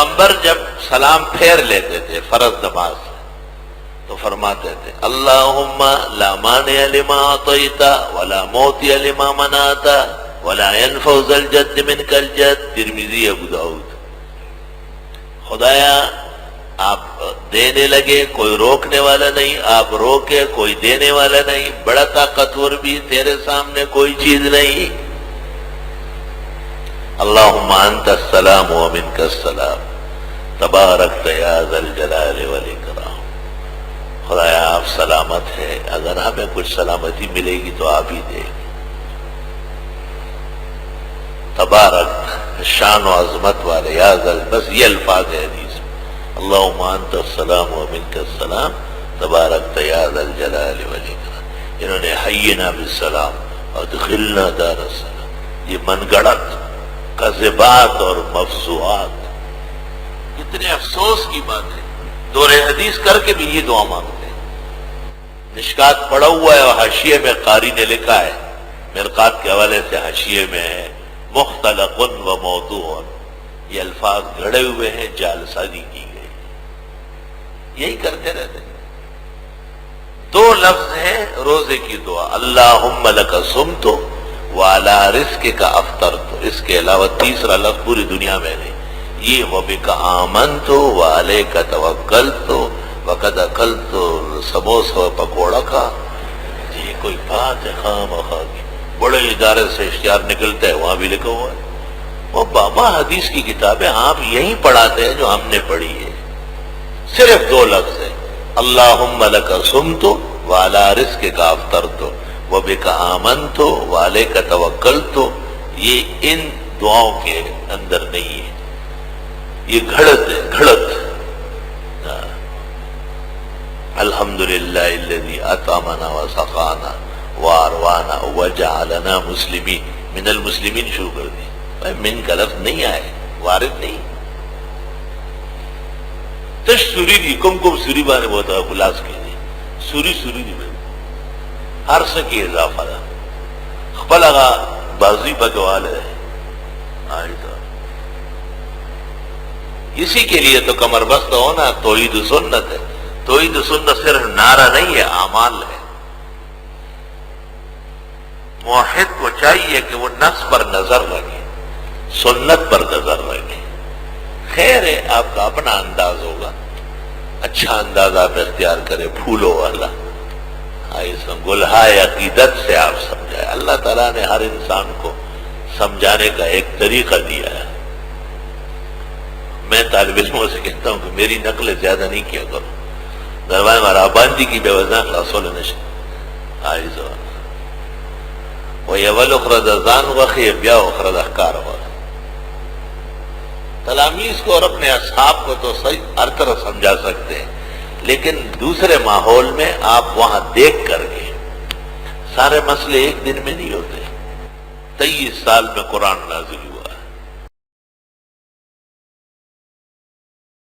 پیغمبر جب سلام پھیر لیتے تھے فرض نماز سے تو فرماتے تھے اللہم لا مانع لما اعطیت ولا معطی لما منعت ولا ينفع ذا الجد منک الجد. ترمذی، ابو داؤد. خدایا آپ دینے لگے کوئی روکنے والا نہیں، آپ روکے کوئی دینے والا نہیں، بڑا طاقتور بھی تیرے سامنے کوئی چیز نہیں. اللہم انت السلام ومنک السلام تبارکت یا ذا الجلال والاکرام. خدایا آپ سلامت ہے، اگر ہمیں کچھ سلامتی ملے گی تو آپ ہی دیں. تبارک، شان و عظمت والے، یا ذا، بس یہ الفاظ ہے حدیث میں. اللہم انت السلام ومنک السلام تبارکت یا ذا الجلال والاکرام. انہوں نے حینا بالسلام ادخلنا دار السلام، یہ من گڑت کذبات اور مفزوعات. کتنے افسوس کی بات ہے، دور حدیث کر کے بھی یہ دعا مانگتے ہیں. مشکات پڑا ہوا ہے اور حاشیے میں قاری نے لکھا ہے، مرقات کے حوالے سے حاشیے میں ہے مختلق و موضوع، یہ الفاظ گھڑے ہوئے ہیں، جعل سازی کی گئی. یہی کرتے رہتے ہیں. دو لفظ ہیں روزے کی دعا، اللہم لک صمت وعلی رزقک افطرت. اس کے علاوہ تیسرا لفظ پوری دنیا میں نہیں. یہ وبک آمنت وعلیک توکلت وقد اکلت سموسہ و پکوڑا کھا. یہ کوئی بات ہے خواہ کی. بڑے ادارے سے اشتہار نکلتے ہیں، وہاں بھی لکھا ہوا ہے. وہ بابا حدیث کی کتابیں آپ یہی پڑھاتے ہیں جو ہم نے پڑھی ہے. صرف دو لفظ ہیں، اللہم لک صمت وعلی رزقک افطرت وبک آمنت وعلیک توکلت. یہ ان دعاؤں کے اندر نہیں ہے، یہ گھڑت ہے، گھڑت. الحمدللہ الذی اطعمنا وسقانا واروانا وجعلنا مسلمین. من المسلمین شروع کر دی، من کا لفظ نہیں آئے، وارد نہیں. تش سوری دی کم کم سوری بانے بہتا ہے خلاص کی دی سوری سوری دی میں ہر سکی اضافہ دا خبل اگا بازی بگوال ہے. آئی تو اسی کے لیے تو کمر بست ہونا توحید سنت ہے. توحید سنت صرف نعرہ نہیں ہے، اعمال ہے. موحد کو چاہیے کہ وہ نص پر نظر رکھے، سنت پر نظر رکھے. خیر ہے، آپ کا اپنا انداز ہوگا، اچھا انداز آپ اختیار کرے، پھولوں والا. گلہائے عقیدت سے آپ سمجھائے. اللہ تعالیٰ نے ہر انسان کو سمجھانے کا ایک طریقہ دیا ہے. میں طالب علموں سے کہتا ہوں کہ میری نقل زیادہ نہیں کیا کرو. دربار ہمارا باندھی کی بے وزن رسول نشن آئی زبان وَيَوَلُ اخرد ازان وخی بیا اخرد احکار ہوا. تلاميذ کو اور اپنے اصحاب کو تو صحیح ہر طرح سمجھا سکتے ہیں، لیکن دوسرے ماحول میں آپ وہاں دیکھ کر کے سارے مسئلے ایک دن میں نہیں ہوتے. 23 سال میں قرآن نازل ہوا.